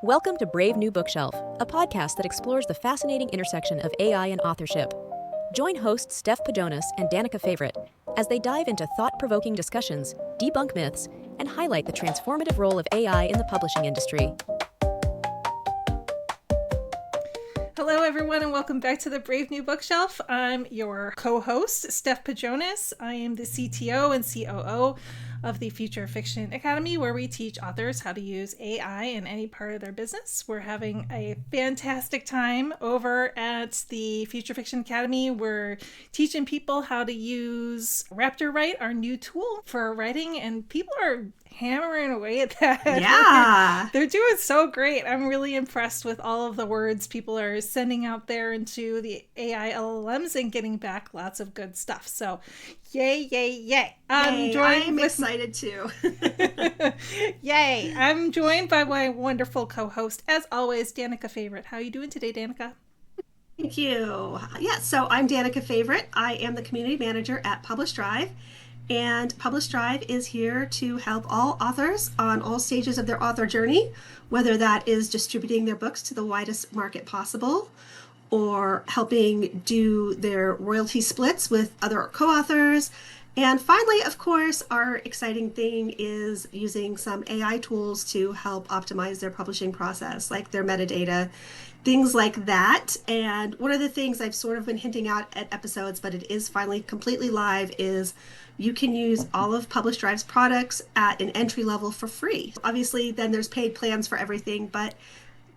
Welcome to Brave New Bookshelf, a podcast that explores the fascinating intersection of AI and authorship. Join hosts Steph Pajonas and Danica Favorite as they dive into thought-provoking discussions, debunk myths, and highlight the transformative role of AI in the publishing industry. Hello, everyone, and welcome back to the Brave New Bookshelf. I'm your co-host, Steph Pajonas. I am the CTO and COO of the Future Fiction Academy, where we teach authors how to use AI in any part of their business. We're having a fantastic time over at the Future Fiction Academy. We're teaching people how to use RaptorWrite, our new tool for writing, and people are hammering away at that. Yeah. They're doing so great. I'm really impressed with all of the words people are sending out there into the AI LLMs and getting back lots of good stuff. So yay, yay, yay. I'm excited too. Yay. I'm joined by my wonderful co-host, as always, Danica Favorite. How are you doing today, Danica? Thank you. Yeah, so I'm Danica Favorite. I am the community manager at PublishDrive. And PublishDrive is here to help all authors on all stages of their author journey, whether that is distributing their books to the widest market possible, or helping do their royalty splits with other co-authors. And finally, of course, our exciting thing is using some AI tools to help optimize their publishing process, like their metadata, things like that. And one of the things I've sort of been hinting out at episodes, but it is finally completely live, is you can use all of PublishDrive's products at an entry level for free. Obviously, then there's paid plans for everything, but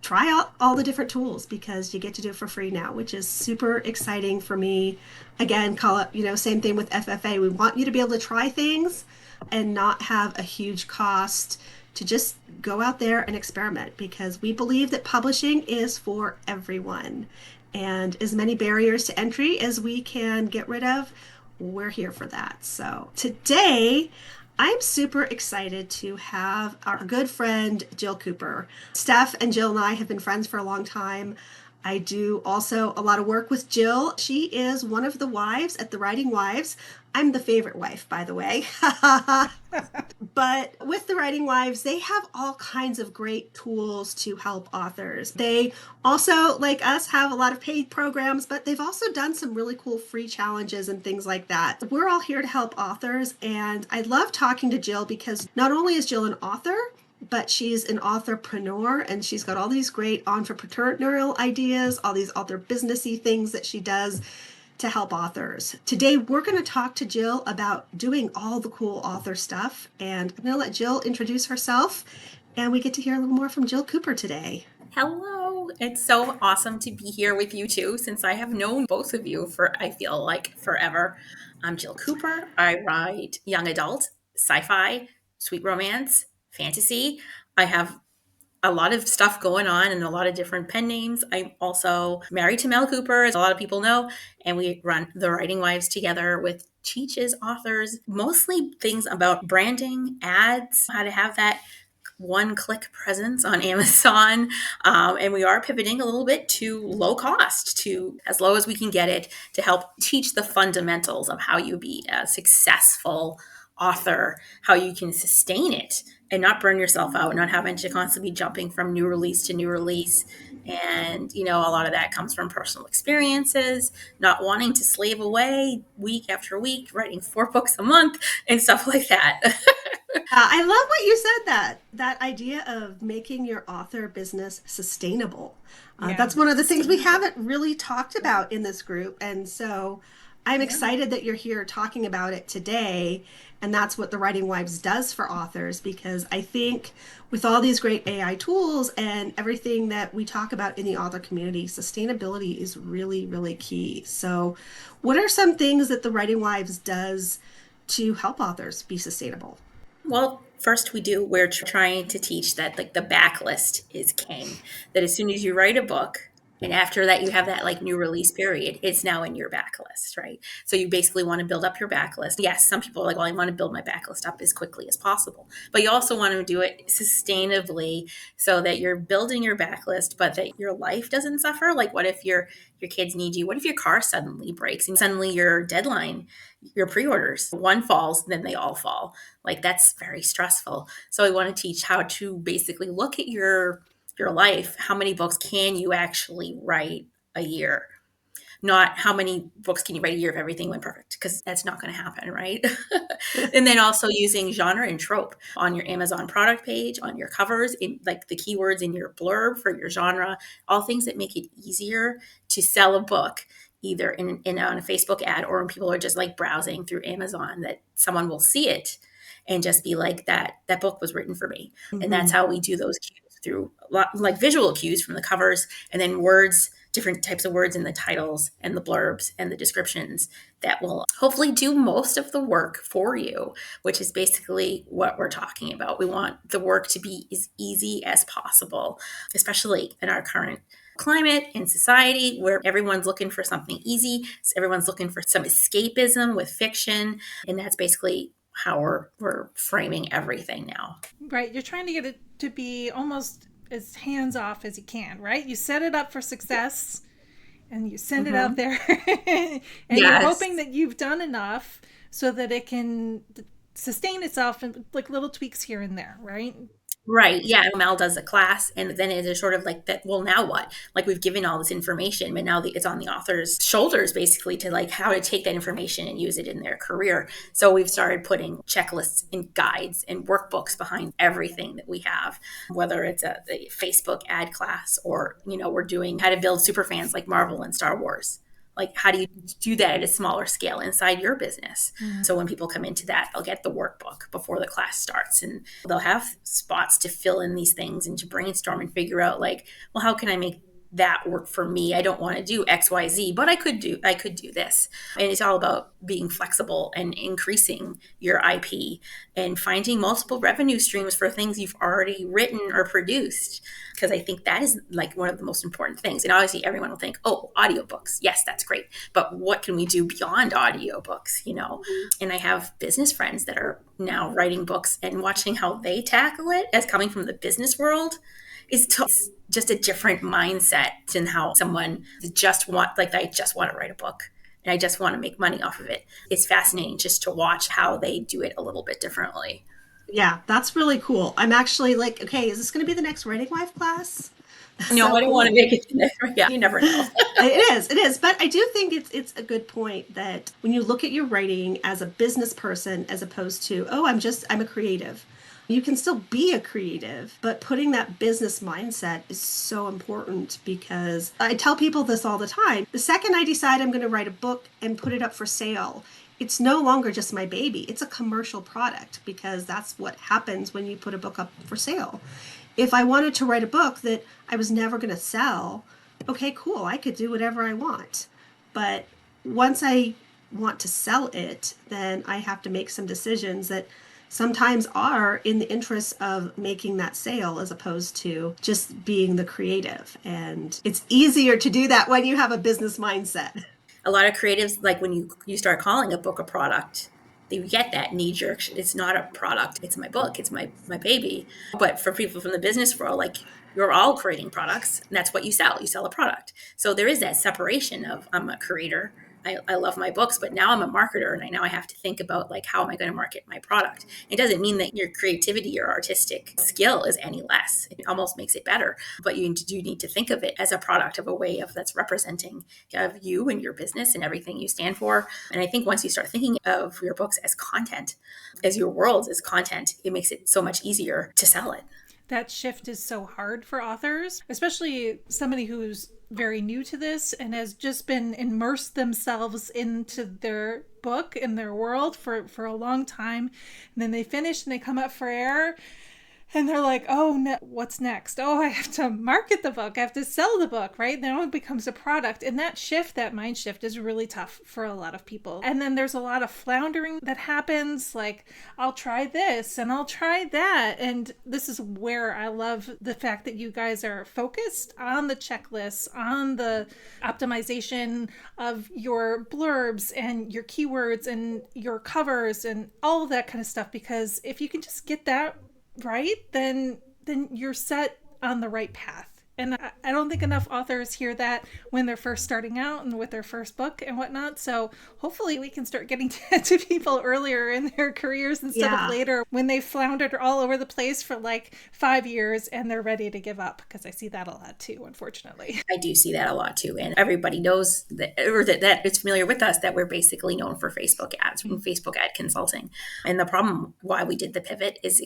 try out all the different tools because you get to do it for free now, which is super exciting for me. Again, call it, same thing with FFA. We want you to be able to try things and not have a huge cost to just go out there and experiment, because we believe that publishing is for everyone. And as many barriers to entry as we can get rid of, we're here for that. So today, I'm super excited to have our good friend, Jill Cooper. Steph and Jill and I have been friends for a long time. I do also a lot of work with Jill. She is one of the wives at the Writing Wives. I'm the favorite wife, by the way. But with the Writing Wives, they have all kinds of great tools to help authors. They also, like us, have a lot of paid programs, but they've also done some really cool free challenges and things like that. We're all here to help authors, and I love talking to Jill because not only is Jill an author, but she's an authorpreneur, and she's got all these great entrepreneurial ideas, all these author businessy things that she does to help authors. Today, we're going to talk to Jill about doing all the cool author stuff, and I'm going to let Jill introduce herself, and we get to hear a little more from Jill Cooper today. Hello. It's so awesome to be here with you two, since I have known both of you for, I feel like, forever. I'm Jill Cooper. I write young adult, sci-fi, sweet romance, fantasy. I have a lot of stuff going on and a lot of different pen names. I'm also married to Mel Cooper, as a lot of people know, and we run the Writing Wives together, which teaches authors mostly things about branding, ads, how to have that one-click presence on Amazon. And we are pivoting a little bit to low cost, to as low as we can get it, to help teach the fundamentals of how you be a successful author, how you can sustain it and not burn yourself out, not having to constantly be jumping from new release to new release. And, a lot of that comes from personal experiences, not wanting to slave away week after week, writing 4 books a month and stuff like that. I love what you said, that idea of making your author business sustainable. That's one of the things we haven't really talked about in this group. And so I'm excited that you're here talking about it today. And that's what the Writing Wives does for authors, because I think with all these great AI tools and everything that we talk about in the author community, sustainability is really, really key. So what are some things that the Writing Wives does to help authors be sustainable? Well, first we're trying to teach that the backlist is king, that as soon as you write a book, and after that, you have that new release period. It's now in your backlist, right? So you basically want to build up your backlist. Yes, some people are like, well, I want to build my backlist up as quickly as possible. But you also want to do it sustainably so that you're building your backlist, but that your life doesn't suffer. Like, what if your kids need you? What if your car suddenly breaks and suddenly your deadline, your pre-orders, one falls, then they all fall? That's very stressful. So I want to teach how to basically look at your your life, how many books can you actually write a year? Not how many books can you write a year if everything went perfect, because that's not going to happen, right? And then also using genre and trope on your Amazon product page, on your covers, in like the keywords in your blurb for your genre, all things that make it easier to sell a book, either in on a Facebook ad or when people are just like browsing through Amazon, that someone will see it and just be like, that book was written for me. And that's how we do those cues, through like visual cues from the covers, and then words, different types of words in the titles and the blurbs and the descriptions that will hopefully do most of the work for you, which is basically what we're talking about. We want the work to be as easy as possible, especially in our current climate and society where everyone's looking for something easy. Everyone's looking for some escapism with fiction. And that's basically how we're framing everything now. Right. You're trying to get it to be almost as hands off as you can, right? You set it up for success and you send it out there and you're hoping that you've done enough so that it can sustain itself and like little tweaks here and there, right? Right. Yeah. Mel does a class, and then it is sort of like that. Well, now what? Like, we've given all this information, but now it's on the author's shoulders, basically, to like how to take that information and use it in their career. So we've started putting checklists and guides and workbooks behind everything that we have, whether it's a Facebook ad class or, we're doing how to build super fans like Marvel and Star Wars. Like, how do you do that at a smaller scale inside your business? So when people come into that, they'll get the workbook before the class starts, and they'll have spots to fill in these things and to brainstorm and figure out, like, well, how can I make that work for me? I don't want to do XYZ, but I could do this. And it's all about being flexible and increasing your IP and finding multiple revenue streams for things you've already written or produced. Because I think that is like one of the most important things. And obviously everyone will think, oh, audiobooks. Yes, that's great. But what can we do beyond audiobooks, And I have business friends that are now writing books, and watching how they tackle it as coming from the business world is just a different mindset than how someone I just want to write a book and I just want to make money off of it. It's fascinating just to watch how they do it a little bit differently. Yeah, that's really cool. I'm actually like, okay, is this going to be the next Writing Wife class? No, I don't want to make it different. Yeah, you never know. It is. But I do think it's a good point that when you look at your writing as a business person, as opposed to, oh, I'm a creative. You can still be a creative, but putting that business mindset is so important, because I tell people this all the time. The second I decide I'm going to write a book and put it up for sale, it's no longer just my baby. It's a commercial product, because that's what happens when you put a book up for sale. If I wanted to write a book that I was never going to sell, okay, cool, I could do whatever I want. But once I want to sell it, then I have to make some decisions that sometimes are in the interest of making that sale, as opposed to just being the creative. And it's easier to do that when you have a business mindset. A lot of creatives, like when you start calling a book a product, they get that knee-jerk, it's not a product, it's my book, it's my baby. But for people from the business world, like, you're all creating products, and that's what you sell a product. So there is that separation of, I'm a creator, I love my books, but now I'm a marketer, and now I have to think about, like, how am I going to market my product? It doesn't mean that your creativity or artistic skill is any less. It almost makes it better. But you do need to think of it as a product, of a way of that's representing of you and your business and everything you stand for. And I think once you start thinking of your books as content, as your world as content, it makes it so much easier to sell it. That shift is so hard for authors, especially somebody who's very new to this and has just been immersed themselves into their book and their world for a long time. And then they finish and they come up for air. And they're like, oh, no, what's next? Oh, I have to market the book. I have to sell the book, right? Then it becomes a product. And that mind shift is really tough for a lot of people. And then there's a lot of floundering that happens. Like, I'll try this and I'll try that. And this is where I love the fact that you guys are focused on the checklists, on the optimization of your blurbs and your keywords and your covers and all of that kind of stuff. Because if you can just get that right, then you're set on the right path. And I don't think enough authors hear that when they're first starting out and with their first book and whatnot. So hopefully we can start getting to people earlier in their careers instead of later when they've floundered all over the place for like 5 years and they're ready to give up, because I see that a lot too, unfortunately. I do see that a lot too. And everybody knows that, or that it's familiar with us, that we're basically known for Facebook ads and Facebook ad consulting. And the problem why we did the pivot is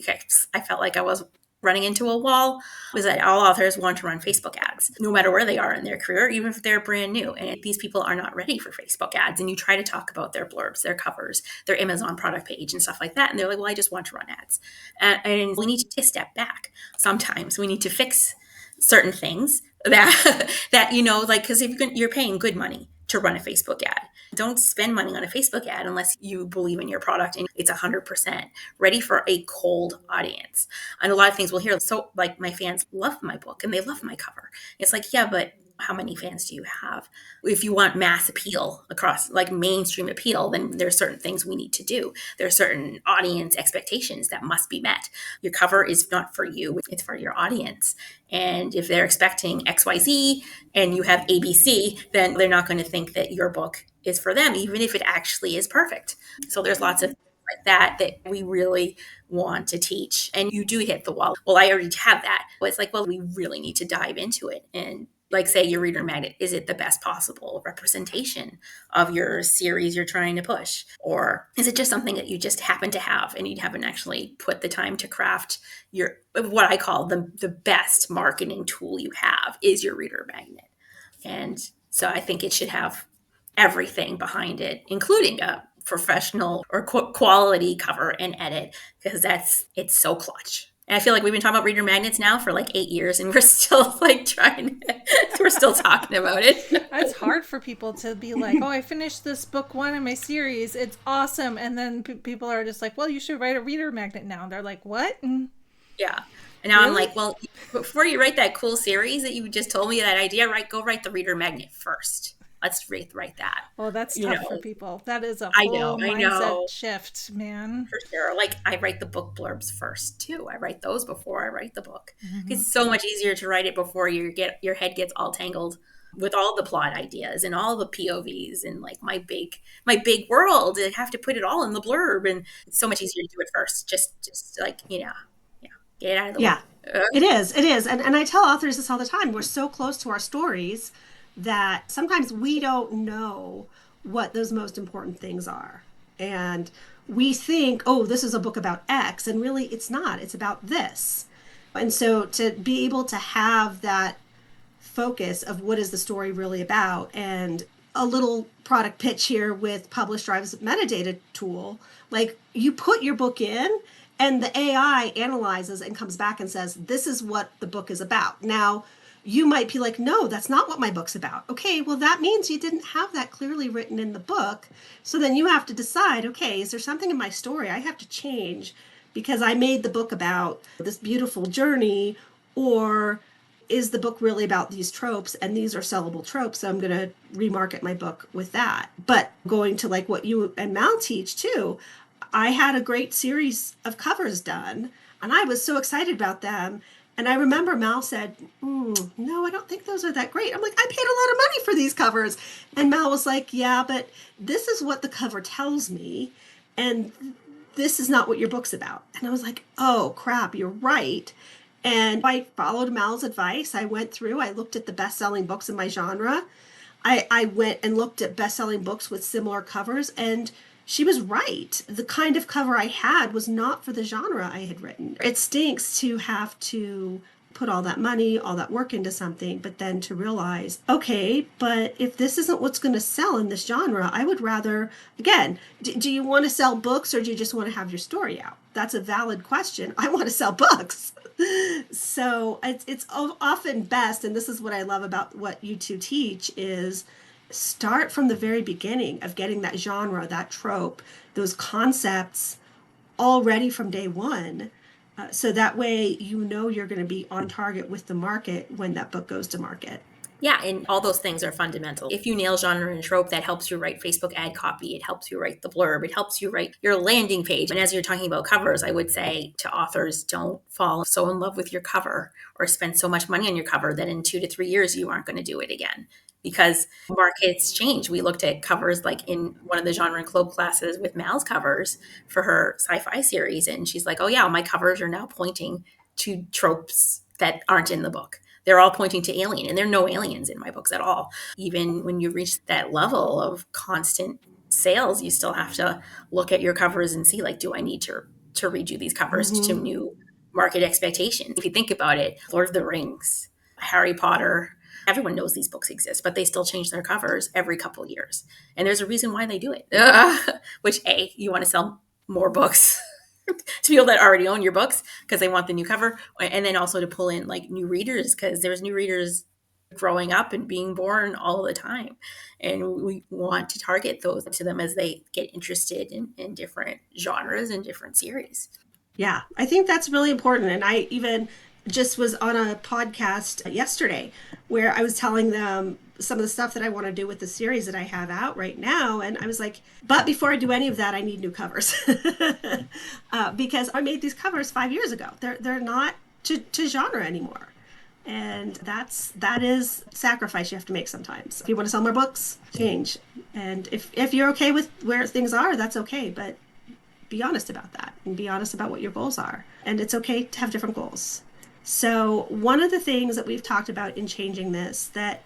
I felt like I was running into a wall, was that all authors want to run Facebook ads, no matter where they are in their career, even if they're brand new. And these people are not ready for Facebook ads. And you try to talk about their blurbs, their covers, their Amazon product page and stuff like that. And they're like, well, I just want to run ads. And we need to take a step back. Sometimes we need to fix certain things that like, because if you're paying good money to run a Facebook ad, don't spend money on a Facebook ad unless you believe in your product and it's 100% ready for a cold audience. And a lot of things we'll hear, so like, my fans love my book and they love my cover. It's like, yeah, but how many fans do you have? If you want mass appeal across, like mainstream appeal, then there's certain things we need to do. There are certain audience expectations that must be met. Your cover is not for you, it's for your audience. And if they're expecting XYZ and you have ABC, then they're not going to think that your book is for them, even if it actually is perfect. So there's lots of things like that we really want to teach. And you do hit the wall. Well, I already have that. But it's like, well, we really need to dive into it. And like, say your reader magnet, is it the best possible representation of your series you're trying to push? Or is it just something that you just happen to have and you haven't actually put the time to craft your, what I call the best marketing tool you have is your reader magnet. And so I think it should have everything behind it, including a professional or quality cover and edit, because it's so clutch. And I feel like we've been talking about reader magnets now for like 8 years and we're still like we're still talking about it. It's hard for people to be like, oh, I finished this book 1 in my series. It's awesome. And then people are just like, well, you should write a reader magnet now. And they're like, what? Yeah. And now I'm like, well, before you write that cool series that you just told me that idea, go write the reader magnet first. Let's write that. Well, that's tough for people. That is a whole mindset shift, man. For sure. Like, I write the book blurbs first too. I write those before I write the book. It's so much easier to write it before your head gets all tangled with all the plot ideas and all the POVs and like my big world. I have to put it all in the blurb, and it's so much easier to do it first. Just like, get it out of the way. It is. And I tell authors this all the time. We're so close to our stories that sometimes we don't know what those most important things are. And we think, oh, this is a book about X, and really it's not. It's about this. And so to be able to have that focus of what is the story really about, and a little product pitch here with PublishDrive's metadata tool, like you put your book in and the AI analyzes and comes back and says, this is what the book is about. Now, you might be like, no, that's not what my book's about. Okay, well, that means you didn't have that clearly written in the book. So then you have to decide, okay, is there something in my story I have to change because I made the book about this beautiful journey, or is the book really about these tropes, and these are sellable tropes, so I'm going to remarket my book with that. But going to like what you and Mal teach too, I had a great series of covers done, and I was so excited about them. And I remember Mal said, no, I don't think those are that great. I'm like, I paid a lot of money for these covers. And Mal was like, yeah, but this is what the cover tells me, and this is not what your book's about. And I was like, oh, crap, you're right. And I followed Mal's advice. I went through, I looked at the best-selling books in my genre. I went and looked at best-selling books with similar covers, and she was right. The kind of cover I had was not for the genre I had written. It stinks to have to put all that money, all that work into something, but then to realize, okay, but if this isn't what's going to sell in this genre, I would rather, again, do you want to sell books, or do you just want to have your story out? That's a valid question. I want to sell books. So it's often best, and this is what I love about what you two teach, is start from the very beginning of getting that genre, that trope, those concepts all ready from day one. So that way, you're going to be on target with the market when that book goes to market. Yeah, and all those things are fundamental. If you nail genre and trope, that helps you write Facebook ad copy. It helps you write the blurb. It helps you write your landing page. And as you're talking about covers, I would say to authors, don't fall so in love with your cover or spend so much money on your cover that in 2 to 3 years, you aren't going to do it again. Because markets change. We looked at covers like in one of the genre and cloak classes with Mal's covers for her sci-fi series. And she's like, oh yeah, my covers are now pointing to tropes that aren't in the book. They're all pointing to alien, and there are no aliens in my books at all. Even when you reach that level of constant sales, you still have to look at your covers and see, like, do I need to redo these covers to new market expectations? If you think about it, Lord of the Rings, Harry Potter, everyone knows these books exist, but they still change their covers every couple of years. And there's a reason why they do it, which you want to sell more books to people that already own your books because they want the new cover, and then also to pull in like new readers because there's new readers growing up and being born all the time, and we want to target those to them as they get interested in different genres and different series. Yeah, I think that's really important. And I even just was on a podcast yesterday where I was telling them some of the stuff that I want to do with the series that I have out right now. And I was like, but before I do any of that, I need new covers because I made these covers 5 years ago. They're not to genre anymore. And that is sacrifice you have to make sometimes. If you want to sell more books, change. And if you're okay with where things are, that's okay. But be honest about that and be honest about what your goals are. And it's okay to have different goals. So one of the things that we've talked about in changing this that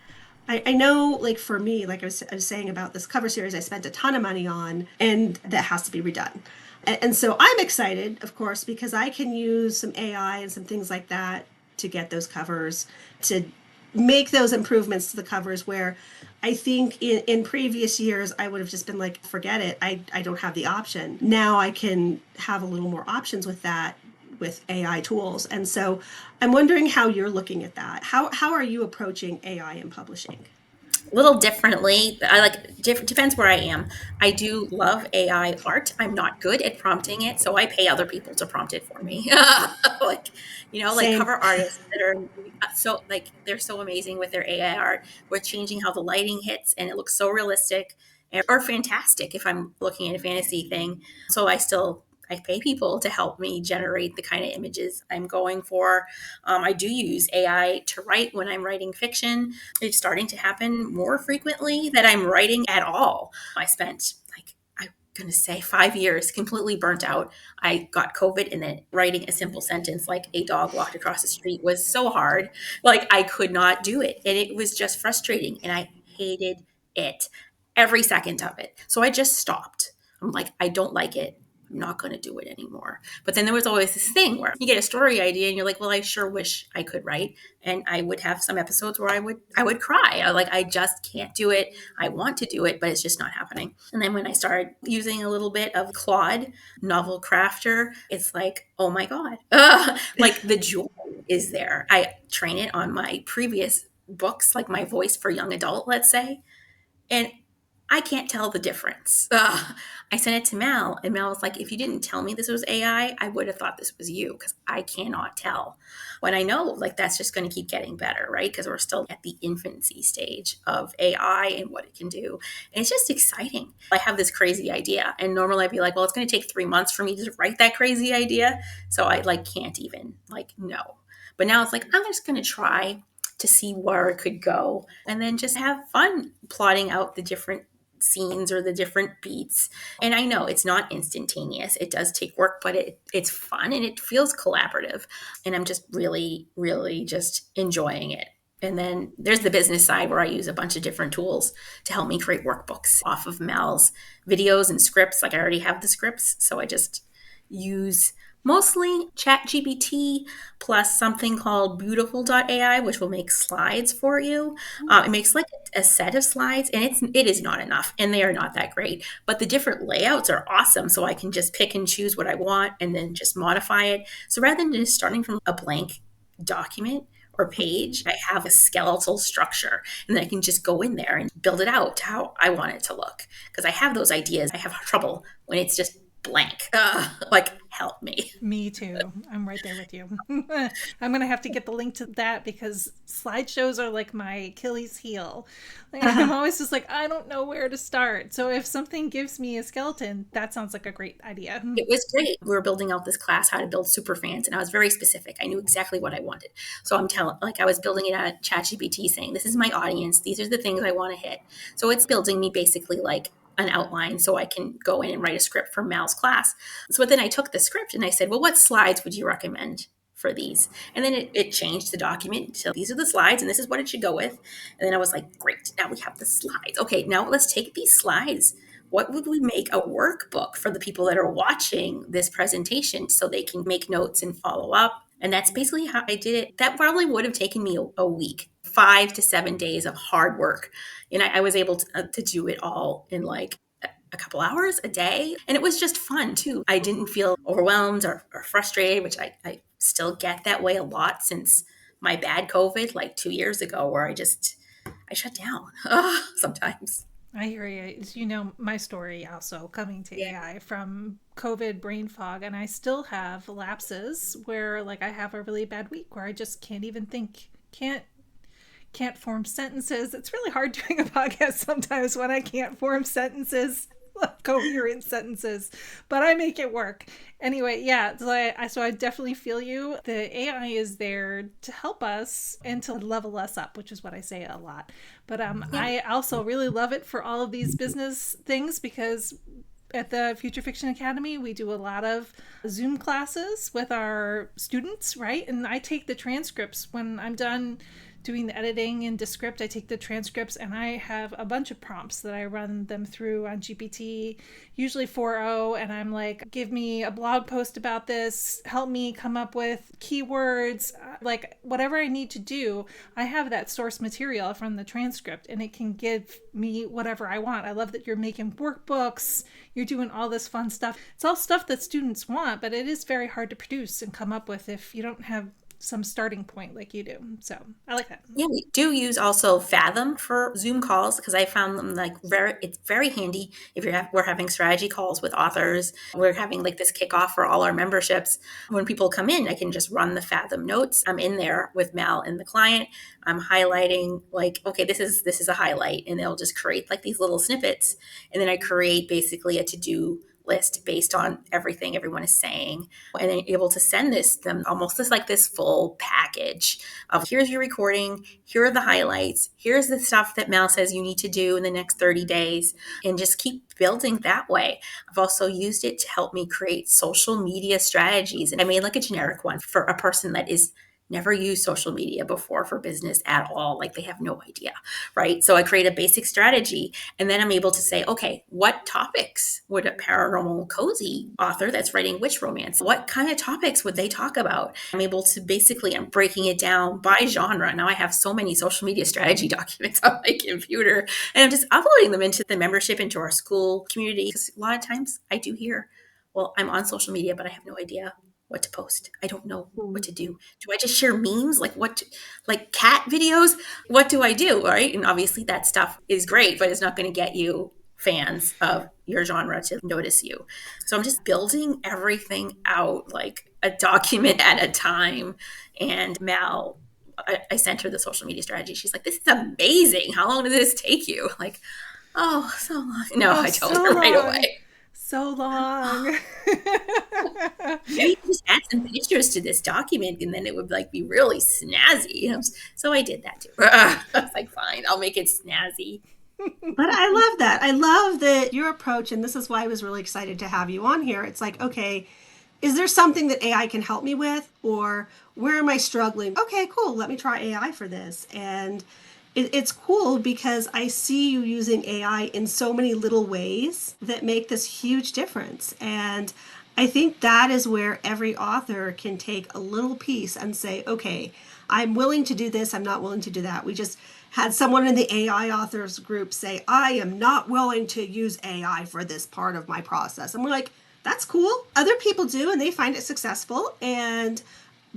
I know, like for me, like I was saying about this cover series, I spent a ton of money on, and that has to be redone. And so I'm excited, of course, because I can use some AI and some things like that to get those covers, to make those improvements to the covers where I think in previous years, I would have just been like, forget it. I don't have the option. Now I can have a little more options with that with AI tools. And so I'm wondering how you're looking at that. How are you approaching AI in publishing? A little differently. Depends where I am. I do love AI art. I'm not good at prompting it, so I pay other people to prompt it for me. Like cover artists that are so like they're so amazing with their AI art. We're changing how the lighting hits, and it looks so realistic or fantastic if I'm looking at a fantasy thing. So I pay people to help me generate the kind of images I'm going for. I do use AI to write when I'm writing fiction. It's starting to happen more frequently that I'm writing at all. I spent I'm going to say 5 years completely burnt out. I got COVID, and then writing a simple sentence like a dog walked across the street was so hard. Like I could not do it. And it was just frustrating. And I hated it, every second of it. So I just stopped. I'm like, I don't like it. I'm not going to do it anymore. But then there was always this thing where you get a story idea and you're like, well, I sure wish I could write. And I would have some episodes where I would cry. I just can't do it. I want to do it, but it's just not happening. And then when I started using a little bit of Claude Novel Crafter, it's like, oh my God, like the joy is there. I train it on my previous books, like my voice for young adult, let's say. And I can't tell the difference. I sent it to Mal, and Mal was like, if you didn't tell me this was AI, I would have thought this was you, because I cannot tell. When I know, like, that's just going to keep getting better, right? Because we're still at the infancy stage of AI and what it can do. And it's just exciting. I have this crazy idea, and normally I'd be like, well, it's going to take 3 months for me to write that crazy idea. So I can't even know. But now it's like, I'm just going to try to see where it could go, and then just have fun plotting out the different scenes or the different beats. And I know it's not instantaneous. It does take work, but it's fun and it feels collaborative. And I'm just really, really just enjoying it. And then there's the business side where I use a bunch of different tools to help me create workbooks off of Mal's videos and scripts. Like I already have the scripts, so I just use mostly ChatGPT plus something called Beautiful.ai, which will make slides for you. It makes like a set of slides, and it is not enough, and they are not that great. But the different layouts are awesome, so I can just pick and choose what I want and then just modify it. So rather than just starting from a blank document or page, I have a skeletal structure, and then I can just go in there and build it out to how I want it to look. Because I have those ideas. I have trouble when it's just blank. Like, help me. Me too. I'm right there with you. I'm going to have to get the link to that because slideshows are like my Achilles heel. Like, I'm always just like, I don't know where to start. So if something gives me a skeleton, that sounds like a great idea. It was great. We were building out this class, how to build super fans, and I was very specific. I knew exactly what I wanted. So I was building it at ChatGPT saying, this is my audience. These are the things I want to hit. So it's building me basically like an outline so I can go in and write a script for Mal's class. So then I took the script and I said, well, what slides would you recommend for these? And then it changed the document. So these are the slides and this is what it should go with. And then I was like, great, now we have the slides. Okay, now let's take these slides. What would we make a workbook for the people that are watching this presentation so they can make notes and follow up? And that's basically how I did it. That probably would have taken me a week, 5 to 7 days of hard work. And I was able to do it all in like a couple hours a day. And it was just fun too. I didn't feel overwhelmed or frustrated, which I still get that way a lot since my bad COVID like 2 years ago, where I shut down sometimes. I hear you. You know, my story also coming to AI from COVID brain fog, and I still have lapses where like I have a really bad week where I just can't even think, can't form sentences. It's really hard doing a podcast sometimes when I can't form sentences, coherent sentences, but I make it work. Anyway, yeah, so I definitely feel you. The AI is there to help us and to level us up, which is what I say a lot. But I also really love it for all of these business things because at the Future Fiction Academy, we do a lot of Zoom classes with our students, right? And I take the transcripts when I'm done doing the editing in Descript. I take the transcripts and I have a bunch of prompts that I run them through on GPT, usually 4.0, and I'm like, give me a blog post about this, help me come up with keywords, like whatever I need to do. I have that source material from the transcript and it can give me whatever I want. I love that you're making workbooks, you're doing all this fun stuff. It's all stuff that students want, but it is very hard to produce and come up with if you don't have some starting point like you do. So I like that. Yeah, we do use also Fathom for Zoom calls because I found them like it's very handy if we're having strategy calls with authors. We're having like this kickoff for all our memberships. When people come in, I can just run the Fathom notes. I'm in there with Mal and the client. I'm highlighting like, okay, this is a highlight, and they'll just create like these little snippets, and then I create basically a to-do list based on everything everyone is saying, and then able to send them almost this full package of here's your recording, here are the highlights, here's the stuff that Mal says you need to do in the next 30 days, and just keep building that way. I've also used it to help me create social media strategies, and I made like a generic one for a person that is never used social media before for business at all. Like they have no idea, right? So I create a basic strategy, and then I'm able to say, okay, what topics would a paranormal cozy author that's writing witch romance, what kind of topics would they talk about? I'm able to basically, I'm breaking it down by genre. Now I have so many social media strategy documents on my computer, and I'm just uploading them into the membership, into our school community. Because a lot of times I do hear, well, I'm on social media, but I have no idea what to post. I don't know what to do. Do I just share memes? Like cat videos? What do I do? Right. And obviously that stuff is great, but it's not going to get you fans of your genre to notice you. So I'm just building everything out like a document at a time. And Mal, I sent her the social media strategy. She's like, this is amazing. How long did this take you? Like, oh, so long. No, I told her right away. So long. Maybe just add some pictures to this document, and then it would like be really snazzy. So I did that too. I was like, fine, I'll make it snazzy. But I love that. I love that your approach, and this is why I was really excited to have you on here. It's like, okay, is there something that AI can help me with, or where am I struggling? Okay, cool. Let me try AI for this. And it's cool because I see you using AI in so many little ways that make this huge difference. And I think that is where every author can take a little piece and say, okay, I'm willing to do this. I'm not willing to do that. We just had someone in the AI authors group say, I am not willing to use AI for this part of my process. And we're like, that's cool. Other people do, and they find it successful.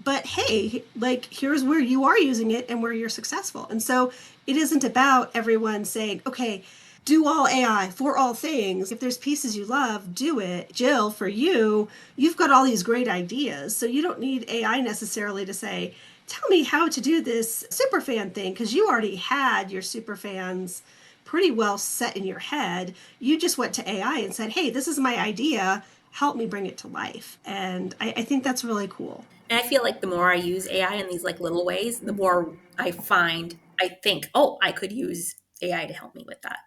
But hey, like, here's where you are using it and where you're successful. And so it isn't about everyone saying, okay, do all AI for all things. If there's pieces you love, do it. Jill, for you, you've got all these great ideas. So you don't need AI necessarily to say, tell me how to do this superfan thing, because you already had your superfans pretty well set in your head. You just went to AI and said, hey, this is my idea. Help me bring it to life. And I think that's really cool. And I feel like the more I use AI in these like little ways, the more I think, oh, I could use AI to help me with that.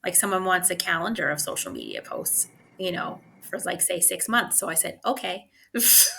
Like someone wants a calendar of social media posts, for like say 6 months. So I said, okay, let's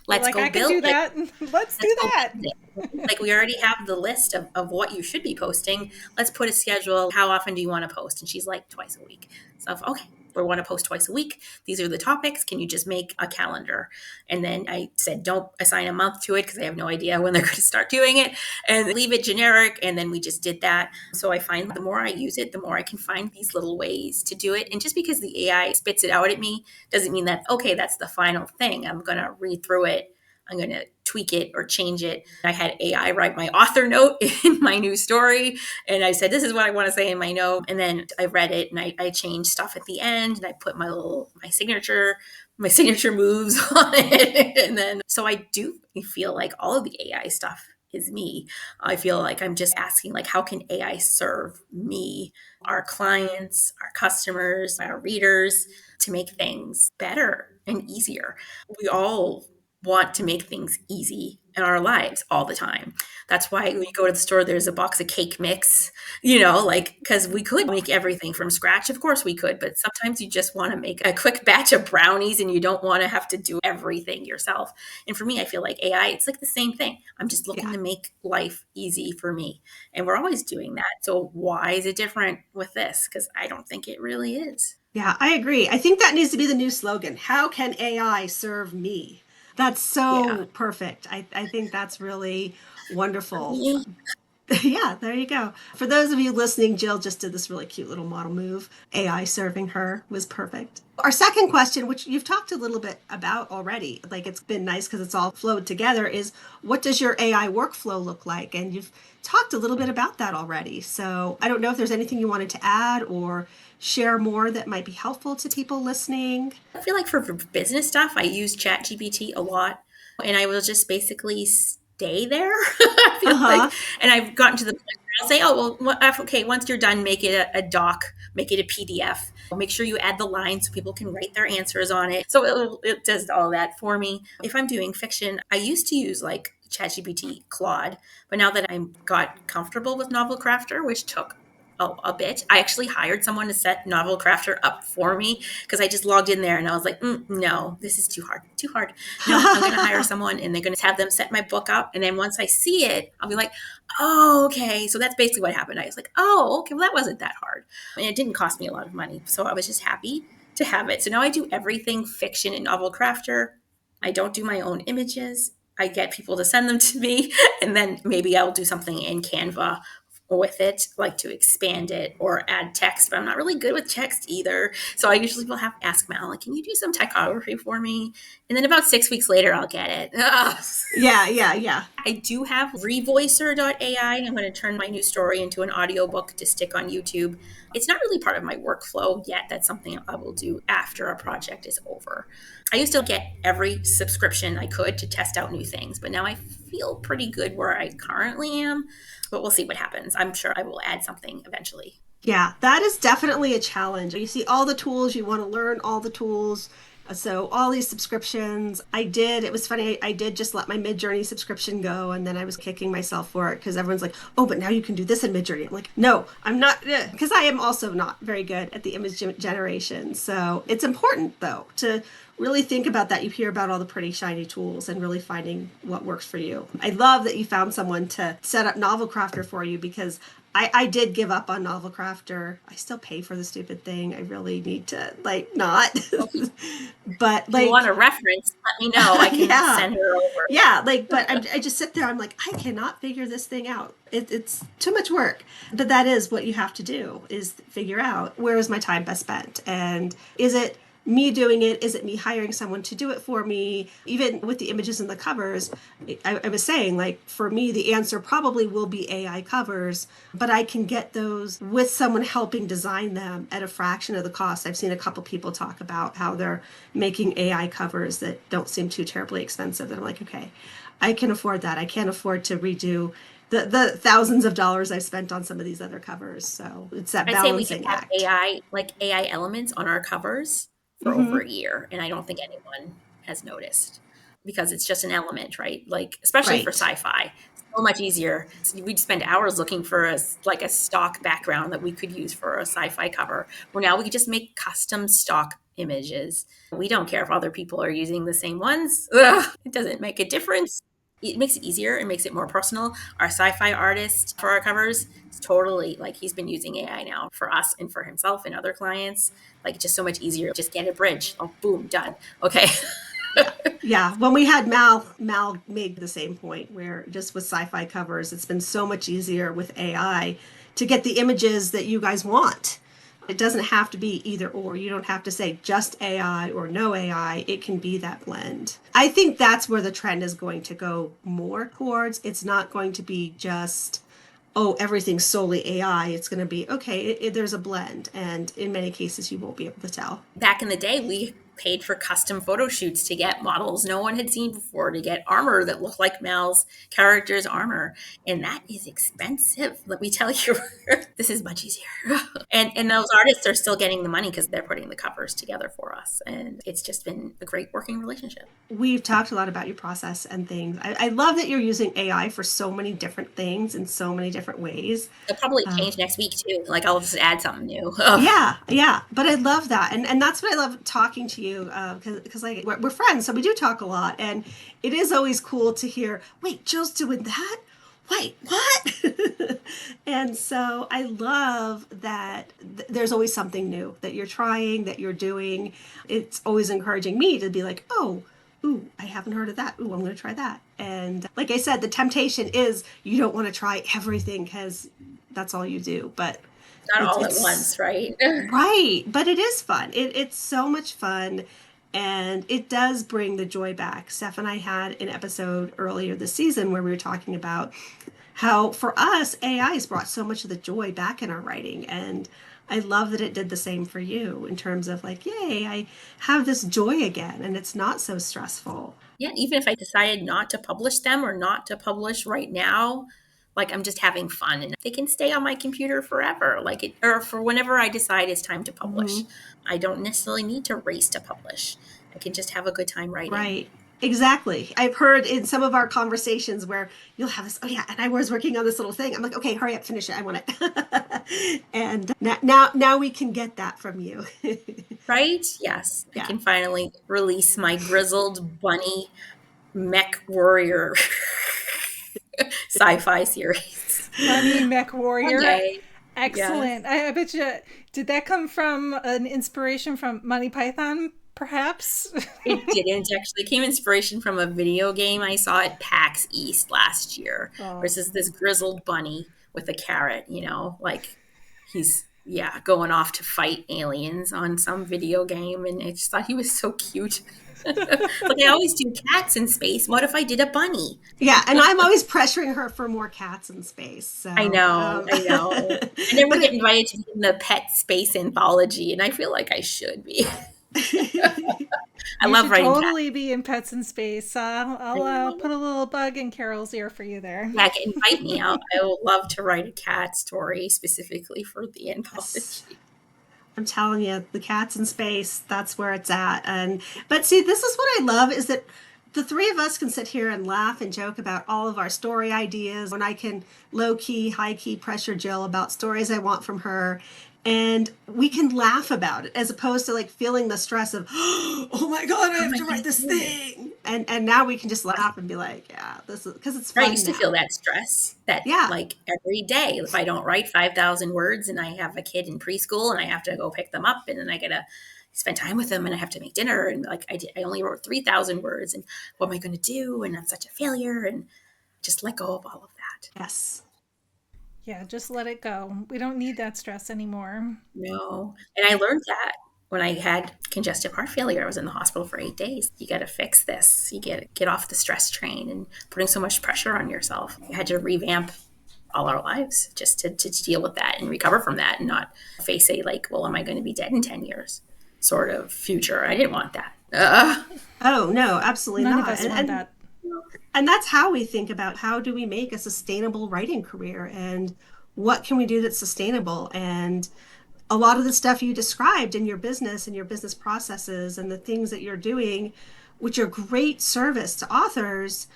Like, go I can build do it. that. Let's do Go that. build it. Like we already have the list of what you should be posting. Let's put a schedule. How often do you want to post? And she's like, twice a week. So okay, we want to post twice a week. These are the topics. Can you just make a calendar? And then I said, don't assign a month to it because I have no idea when they're going to start doing it, and leave it generic. And then we just did that. So I find the more I use it, the more I can find these little ways to do it. And just because the AI spits it out at me doesn't mean that, okay, that's the final thing. I'm going to read through it. I'm going to tweak it or change it. I had AI write my author note in my new story. And I said, this is what I want to say in my note. And then I read it and I changed stuff at the end and I put my signature moves on it. And then, so I do feel like all of the AI stuff is me. I feel like I'm just asking, like, how can AI serve me, our clients, our customers, our readers, to make things better and easier? We all want to make things easy in our lives all the time. That's why when you go to the store, there's a box of cake mix, because we could make everything from scratch. Of course we could, but sometimes you just want to make a quick batch of brownies and you don't want to have to do everything yourself. And for me, I feel like AI, it's like the same thing. I'm just looking to make life easy for me. And we're always doing that. So why is it different with this? Because I don't think it really is. Yeah, I agree. I think that needs to be the new slogan. How can AI serve me? That's so perfect. I think that's really wonderful. Yeah, there you go. For those of you listening, Jill just did this really cute little model move. AI serving her was perfect. Our second question, which you've talked a little bit about already, like it's been nice because it's all flowed together, is what does your AI workflow look like? And you've talked a little bit about that already. So I don't know if there's anything you wanted to add or share more that might be helpful to people listening. I feel like for business stuff, I use ChatGPT a lot, and I will just basically stay there. I feel like, and I've gotten to the point where I'll say, oh, well, okay, once you're done, make it a doc, make it a PDF. Make sure you add the lines so people can write their answers on it. So it does all that for me. If I'm doing fiction, I used to use like ChatGPT, Claude, but now that I got comfortable with Novel Crafter, which took a bit. I actually hired someone to set Novel Crafter up for me because I just logged in there and I was like, no, this is too hard. No, I'm going to hire someone and they're going to have them set my book up. And then once I see it, I'll be like, oh, okay. So that's basically what happened. I was like, oh, okay, well, that wasn't that hard. And it didn't cost me a lot of money. So I was just happy to have it. So now I do everything fiction in Novel Crafter. I don't do my own images. I get people to send them to me, and then maybe I'll do something in Canva with it, like to expand it or add text, but I'm not really good with text either. So I usually will have to ask Mal, like, can you do some typography for me? And then about 6 weeks later, I'll get it. Yeah. I do have revoicer.ai. I'm going to turn my new story into an audiobook to stick on YouTube. It's not really part of my workflow yet. That's something I will do after a project is over. I used to get every subscription I could to test out new things, but now I feel pretty good where I currently am. But we'll see what happens. I'm sure I will add something eventually. Yeah, that is definitely a challenge. You see all the tools, you want to learn all the tools. So all these subscriptions, it was funny, I did just let my Midjourney subscription go, and then I was kicking myself for it because everyone's like, oh, but now you can do this in Midjourney. I'm like, no, I'm not, because I am also not very good at the image generation. So it's important, though, to really think about that. You hear about all the pretty shiny tools and really finding what works for you. I love that you found someone to set up Novel Crafter for you, because I did give up on Novel Crafter. I still pay for the stupid thing. I really need to, not. But, if you want a reference, let me know. I can send her over. Yeah, but I just sit there. I'm like, I cannot figure this thing out. It's too much work. But that is what you have to do, is figure out, where is my time best spent? And is it me doing it? Is it me hiring someone to do it for me? Even with the images and the covers, I was saying, like, for me, the answer probably will be AI covers, but I can get those with someone helping design them at a fraction of the cost. I've seen a couple people talk about how they're making AI covers that don't seem too terribly expensive. And I'm like, okay, I can afford that. I can't afford to redo the thousands of dollars I spent on some of these other covers. So it's that I'd say we could balancing have act. AI elements on our covers for over a year, and I don't think anyone has noticed because it's just an element, right? Like especially for Right. sci-fi, so much easier. We'd spend hours looking for a stock background that we could use for a sci-fi cover. Where now we could just make custom stock images. We don't care if other people are using the same ones. Ugh, it doesn't make a difference. It makes it easier. It makes it more personal. Our sci-fi artist for our covers is totally like he's been using AI now for us and for himself and other clients. Like just so much easier. Just get a bridge. Oh, boom, done. Okay. Yeah. Yeah. When we had Mal made the same point where just with sci-fi covers, it's been so much easier with AI to get the images that you guys want. It doesn't have to be either or. You don't have to say just AI or no AI. It can be that blend. I think that's where the trend is going to go more towards. It's not going to be just, oh, everything's solely AI. It's going to be, okay, there's a blend. And in many cases, you won't be able to tell. Back in the day, we paid for custom photo shoots to get models no one had seen before, to get armor that looked like Mal's character's armor. And that is expensive, let me tell you. This is much easier. And those artists are still getting the money because they're putting the covers together for us. And it's just been a great working relationship. We've talked a lot about your process and things. I love that you're using AI for so many different things in so many different ways. It'll probably change next week too. Like I'll just add something new. Ugh. Yeah, yeah, but I love that, and that's what I love talking to you because like we're friends, so we do talk a lot, and it is always cool to hear. Wait, Jill's doing that. Wait, what? And so I love that there's always something new that you're trying, that you're doing. It's always encouraging me to be like, oh, ooh, I haven't heard of that. Ooh, I'm going to try that. And like I said, the temptation is you don't want to try everything because that's all you do. But Not all at it's once, right? right. But it is fun. It's so much fun. And it does bring the joy back. Steph and I had an episode earlier this season where we were talking about how, for us, AI has brought so much of the joy back in our writing. And I love that it did the same for you in terms of like, yay, I have this joy again and it's not so stressful. Yeah, even if I decided not to publish them or not to publish right now, like I'm just having fun and they can stay on my computer forever, like it, or for whenever I decide it's time to publish. Mm-hmm. I don't necessarily need to race to publish. I can just have a good time writing. Right. Exactly. I've heard in some of our conversations where you'll have this, oh yeah, and I was working on this little thing. I'm like, okay, hurry up, finish it. I want it. And now we can get that from you. Right? Yes. I Yeah. can finally release my grizzled bunny mech warrior sci-fi series. Bunny Mech Warrior. Okay. Yes. Excellent. I bet you. Did that come from an inspiration from Monty Python, perhaps? It didn't actually. It came inspiration from a video game I saw at PAX East last year. Oh. Versus this grizzled bunny with a carrot, like he's going off to fight aliens on some video game, and I just thought he was so cute. Like I always do cats in space. What if I did a bunny? Yeah. And I'm always pressuring her for more cats in space. So, I know, I know. I never but get invited to be in the pet space anthology, and I feel like I should be. I You love should writing cats. totally be in Pets in Space. I'll I know. put a little bug in Carol's ear for you there. Yeah, invite me out. I would love to write a cat story specifically for the anthology. I'm telling you, the cats in space, that's where it's at. But see, this is what I love is that the three of us can sit here and laugh and joke about all of our story ideas. When I can low key, high key pressure Jill about stories I want from her. And we can laugh about it as opposed to like feeling the stress of, oh my God, I have to write this thing. And now we can just laugh and be like, yeah, this is because it's fun. I used to feel that stress that Yeah. like every day, if I don't write 5,000 words and I have a kid in preschool and I have to go pick them up and then I get to spend time with them and I have to make dinner and like I only wrote 3,000 words and what am I going to do? And I'm such a failure and just let go of all of that. Yes. Yeah, just let it go. We don't need that stress anymore. No. And I learned that when I had congestive heart failure, I was in the hospital for 8 days. You got to fix this. You get off the stress train and putting so much pressure on yourself. You had to revamp all our lives just to deal with that and recover from that and not face a like, well, am I going to be dead in 10 years sort of future? I didn't want that. Oh, no, absolutely None not. of us want that. And that's how we think about how do we make a sustainable writing career and what can we do that's sustainable. And a lot of the stuff you described in your business and your business processes and the things that you're doing, which are great service to authors,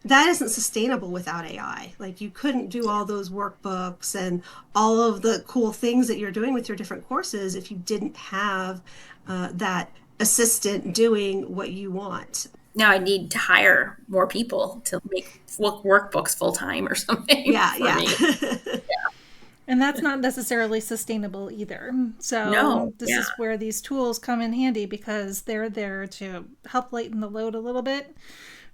that isn't sustainable without AI. Like you couldn't do all those workbooks and all of the cool things that you're doing with your different courses if you didn't have that assistant doing what you want. Now I need to hire more people to make workbooks full time or something. Yeah. And that's not necessarily sustainable either. So No, this yeah. is where these tools come in handy because they're there to help lighten the load a little bit.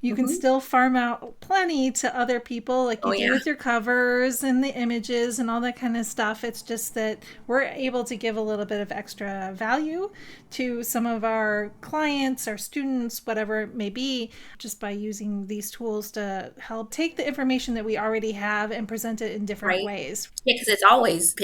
You can still farm out plenty to other people like you do with your covers and the images and all that kind of stuff. It's just that we're able to give a little bit of extra value to some of our clients, our students, whatever it may be, just by using these tools to help take the information that we already have and present it in different ways. Yeah, because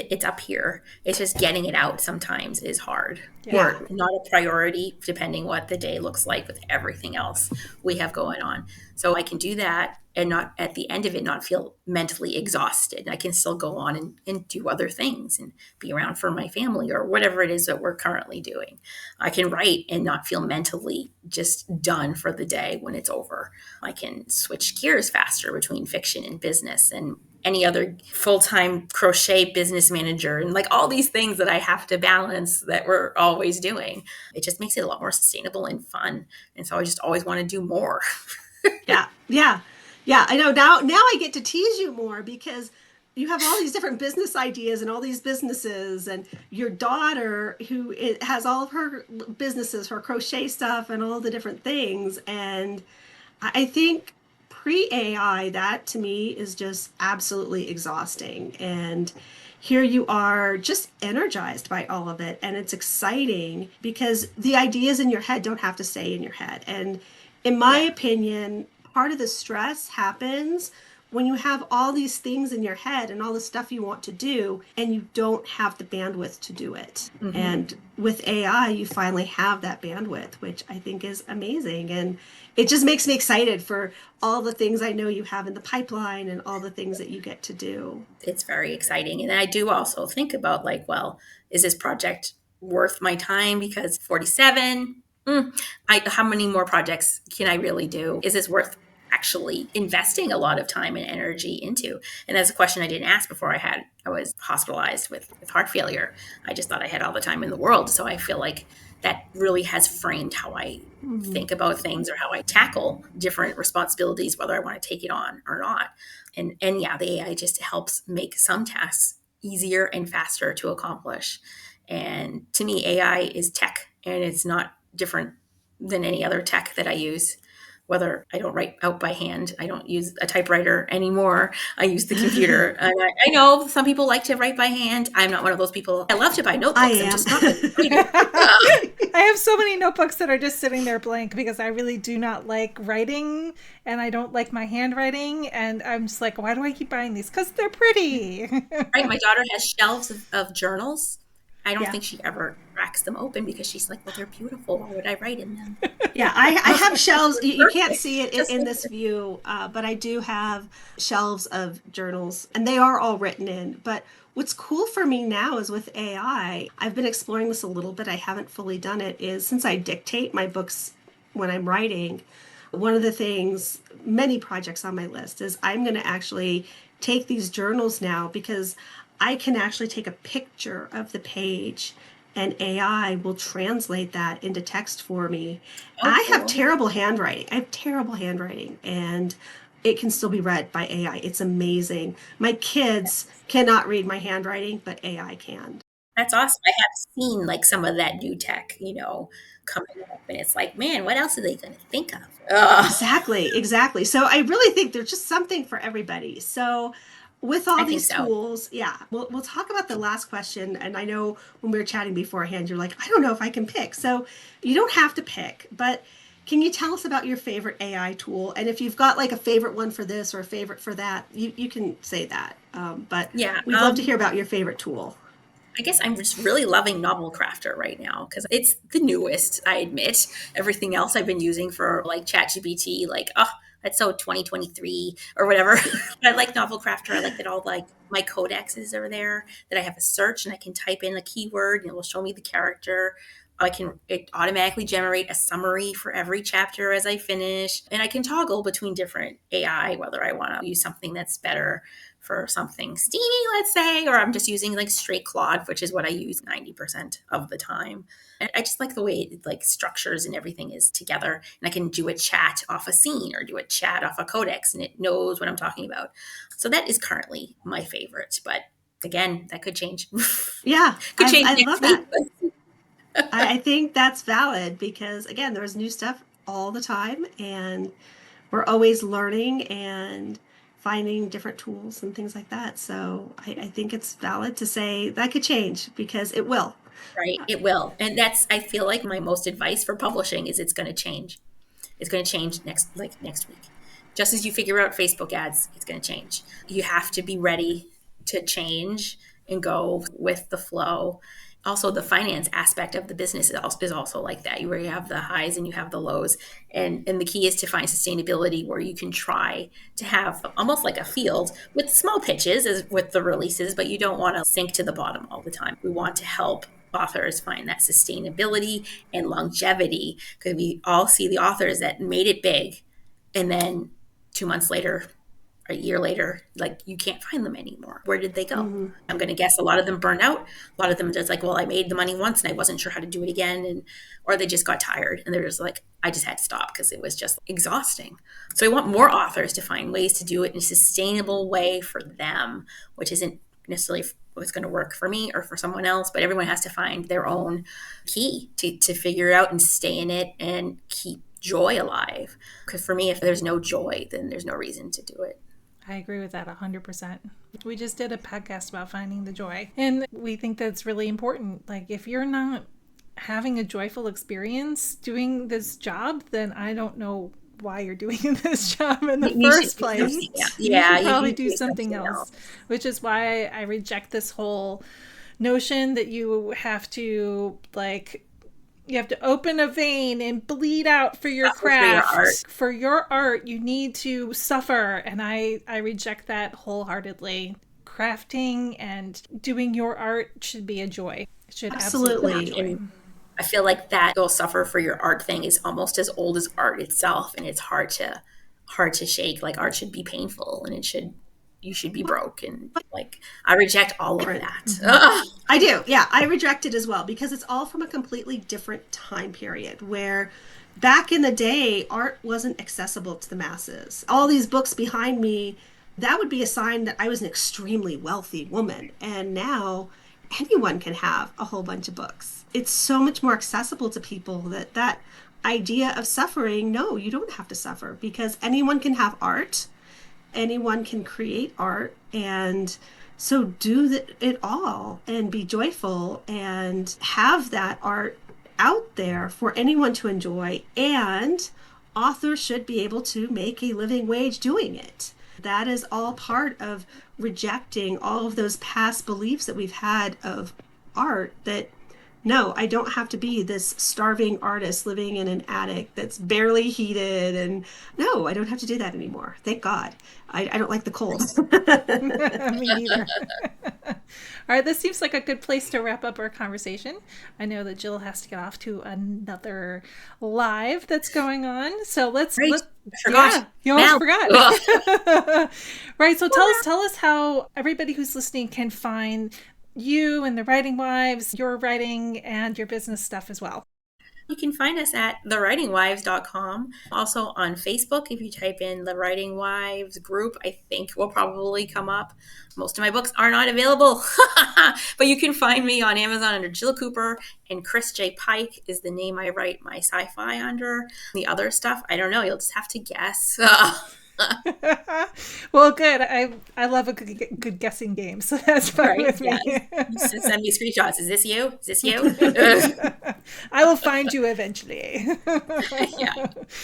it's up here. It's just getting it out sometimes is hard. Yeah. Or not a priority, depending what the day looks like with everything else we have going on. So I can do that and not at the end of it, not feel mentally exhausted. I can still go on and do other things and be around for my family or whatever it is that we're currently doing. I can write and not feel mentally just done for the day when it's over. I can switch gears faster between fiction and business and any other full-time crochet business manager and like all these things that I have to balance that we're always doing. It just makes it a lot more sustainable and fun. And so I just always want to do more. Yeah, I know. Now I get to tease you more because you have all these different business ideas and all these businesses, and your daughter who has all of her businesses, her crochet stuff and all the different things. And I think pre-AI, that to me is just absolutely exhausting. And here you are just energized by all of it. And it's exciting because the ideas in your head don't have to stay in your head. And in my opinion, part of the stress happens when you have all these things in your head and all the stuff you want to do and you don't have the bandwidth to do it. And with AI, you finally have that bandwidth, which I think is amazing. And it just makes me excited for all the things I know you have in the pipeline and all the things that you get to do. It's very exciting. And I do also think about like, well, is this project worth my time? Because 47, how many more projects can I really do? Is this worth actually investing a lot of time and energy into? And that's a question I didn't ask before I was hospitalized with heart failure. I just thought I had all the time in the world. So I feel like that really has framed how I think about things or how I tackle different responsibilities, whether I want to take it on or not. And yeah, the AI just helps make some tasks easier and faster to accomplish. And to me, AI is tech, and it's not different than any other tech that I use. Whether I don't write out by hand, I don't use a typewriter anymore. I use the computer. And I know some people like to write by hand. I'm not one of those people. I love to buy notebooks. I am. I'm just not a I have so many notebooks that are just sitting there blank because I really do not like writing and I don't like my handwriting. And I'm just like, why do I keep buying these? Because they're pretty. Right. My daughter has shelves of journals. I don't think she ever cracks them open because she's like, well, they're beautiful. Why would I write in them? Yeah, I have shelves. You can't see it in this view, but I do have shelves of journals, and they are all written in. But what's cool for me now is with AI, I've been exploring this a little bit. I haven't fully done it, is since I dictate my books when I'm writing, one of the things, many projects on my list, is I'm going to actually take these journals now because I can actually take a picture of the page and AI will translate that into text for me. Oh, I have cool. terrible handwriting. And it can still be read by AI. It's amazing. My kids cannot read my handwriting, but AI can. That's awesome. I have seen like some of that new tech, coming up, and it's like, man, what else are they going to think of? Exactly. So I really think there's just something for everybody. So with all I think these so. tools, yeah, we'll talk about the last question. And I know when we were chatting beforehand, you're like, I don't know if I can pick. So you don't have to pick, but can you tell us about your favorite AI tool? And if you've got like a favorite one for this or a favorite for that, you can say that. But Yeah. we'd love to hear about your favorite tool. I guess I'm just really loving Novel Crafter right now because it's the newest, I admit. Everything else I've been using for like ChatGPT, like, oh, that's so 2023 or whatever. But I like Novel Crafter. I like that all like my codexes are there, that I have a search and I can type in a keyword and it will show me the character. It automatically generate a summary for every chapter as I finish. And I can toggle between different AI, whether I want to use something that's better for something steamy, let's say, or I'm just using like straight Claude, which is what I use 90% of the time. And I just like the way it like structures and everything is together. And I can do a chat off a scene or do a chat off a codex and it knows what I'm talking about. So that is currently my favorite. But again, that could change. Yeah, Could change I next love week. that. I think that's valid because, again, there's new stuff all the time, and we're always learning and finding different tools and things like that. So I think it's valid to say that could change because it will. Right. It will. And I feel like my most advice for publishing is it's going to change. It's going to change next week. Just as you figure out Facebook ads, it's going to change. You have to be ready to change and go with the flow. Also, the finance aspect of the business is also like that, where you have the highs and you have the lows. And the key is to find sustainability where you can try to have almost like a field with small pitches as with the releases, but you don't want to sink to the bottom all the time. We want to help authors find that sustainability and longevity because we all see the authors that made it big and then 2 months later or a year later, like you can't find them anymore. Where did they go? Mm-hmm. I'm going to guess a lot of them burned out. A lot of them just like, well, I made the money once and I wasn't sure how to do it again. Or they just got tired and they're just like, I just had to stop because it was just exhausting. So I want more authors to find ways to do it in a sustainable way for them, which isn't necessarily what's going to work for me or for someone else, but everyone has to find their own key to figure it out and stay in it and keep joy alive. Because for me, if there's no joy, then there's no reason to do it. I agree with that 100%. We just did a podcast about finding the joy, and we think that's really important. Like, if you're not having a joyful experience doing this job, then I don't know why you're doing this job in the first place. You should probably do something else, which is why I reject this whole notion that you have to open a vein and bleed out for your craft. For your art, you need to suffer. And I reject that wholeheartedly. Crafting and doing your art should be a joy. It should absolutely be a joy. I feel like that you'll suffer for your art thing is almost as old as art itself. And it's hard to shake. Like art should be painful and you should be broke. And like, I reject all of that. Mm-hmm. I do. Yeah. I reject it as well because it's all from a completely different time period where back in the day, art wasn't accessible to the masses. All these books behind me, that would be a sign that I was an extremely wealthy woman. And now anyone can have a whole bunch of books. It's so much more accessible to people that idea of suffering, no, you don't have to suffer because anyone can have art. Anyone can create art, and so do it all and be joyful and have that art out there for anyone to enjoy, and authors should be able to make a living wage doing it. That is all part of rejecting all of those past beliefs that we've had of art that no, I don't have to be this starving artist living in an attic that's barely heated. And no, I don't have to do that anymore. Thank God. I don't like the cold. Me neither. All right, this seems like a good place to wrap up our conversation. I know that Jill has to get off to another live that's going on. So let's forgot. Yeah, you almost forgot. Right. So tell us how everybody who's listening can find you and the Writing Wives, your writing and your business stuff as well. You can find us at thewritingwives.com. Also on Facebook, if you type in the Writing Wives group, I think will probably come up. Most of my books are not available, but you can find me on Amazon under Jill Cooper, and Chris J. Pike is the name I write my sci-fi under. The other stuff, I don't know. You'll just have to guess. Well, good. I love a good guessing game, so that's fine with me. Yes. Send me screenshots. Is this you? Is this you? I will find you eventually. Yeah.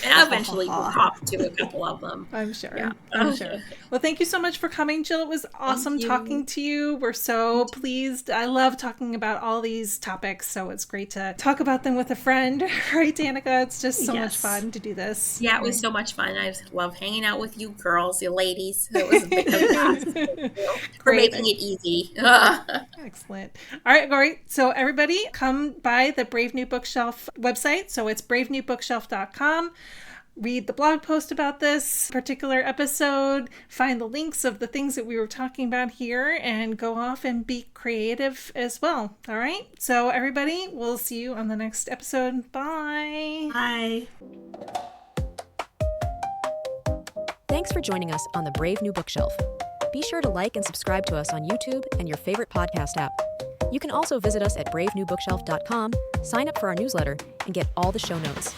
And I'll eventually pop to a couple of them. I'm sure. Yeah. I'm sure. Well, thank you so much for coming, Jill. It was awesome talking to you. We're so pleased. I love talking about all these topics, so it's great to talk about them with a friend. Right, Danica? It's just so much fun to do this. Yeah, it was so much fun. I just love hanging out with you girls, you ladies. It was a big blast. For making it easy. Excellent. All right. So everybody come by the Brave New Bookshelf website. So it's bravenewbookshelf.com. Read the blog post about this particular episode, find the links of the things that we were talking about here, and go off and be creative as well. All right. So everybody, we'll see you on the next episode. Bye. Bye. Thanks for joining us on the Brave New Bookshelf. Be sure to like and subscribe to us on YouTube and your favorite podcast app. You can also visit us at bravenewbookshelf.com, sign up for our newsletter, and get all the show notes.